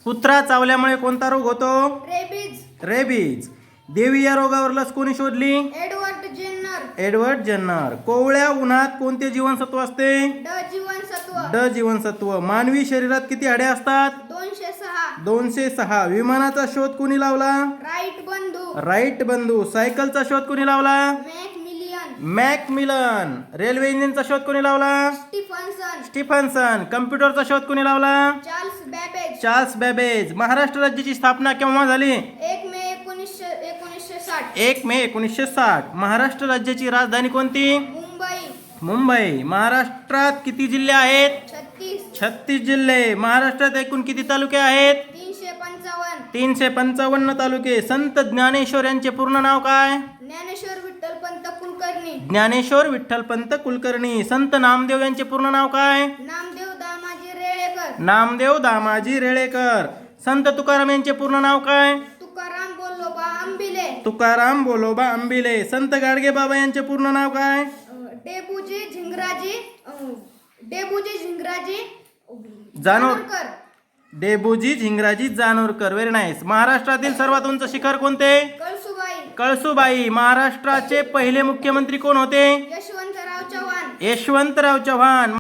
कुत्रा चावल्यामुळे कोणता रोग होतो? रेबीज. रेबीज. देवी या रोगावर लस कोणी शोधली? Edward Jenner. Edward Jenner. कोवळ्या उन्हात कोणते जीवनसत्व असते? ड जीवनसत्व. ड जीवनसत्व. मानवी शरीरात किती हाडे असतात? 206. 206. विमानाचा शोध कोणी लावला? राईट बंधू. राईट बंधू. सायकलचा शोध कोणी लावला? मॅकमिलियन. मॅकमिलन. रेल्वे इंजिनचा शोध कोणी लावला? स्टीफन्सन. स्टीफन्सन. कम्प्युटरचा शोध कोणी लावला? Charles Babbage. Charles Babbage. Maharashtra राज्याची स्थापना केव्हा झाली? 1 मे 1960. 1 मे 1960. महाराष्ट्र राज्याची राजधानी कोणती? मुंबई. मुंबई. महाराष्ट्रात किती जिल्हे आहेत? 36. 36 जिल्हे. महाराष्ट्रात एकूण किती तालुके आहेत? 355. 355 तालुके. संत ज्ञानेश्वर यांचे पूर्ण नाव काय? ज्ञानेश्वर विठ्ठल पंत कुलकर्णी. ज्ञानेश्वर विठ्ठल पंत कुलकर्णी. संत नामदेव यांचे पूर्ण नाव काय? नामदेव दामाजी रेळेकर. नामदेव दामाजी रेळेकर. संत तुकाराम यांचे पूर्ण नाव काय? तुकाराम बोलोबा आंबिले. तुकाराम बोलोबा आंबिले. संत गाडगे बाबा यांचे पूर्ण नाव काय? डेबूजी झिंगराजी. डेबूजी झिंगराजी जानोरकर. डेबूजी झिंगराजी जानोरकर. Very nice. महाराष्ट्रातील सर्वात उंच शिखर कोणते? कळसुबाई. कळसुबाई. महाराष्ट्राचे पहिले मुख्यमंत्री कोण होते? यशवंतराव चव्हाण. यशवंतराव चव्हाण.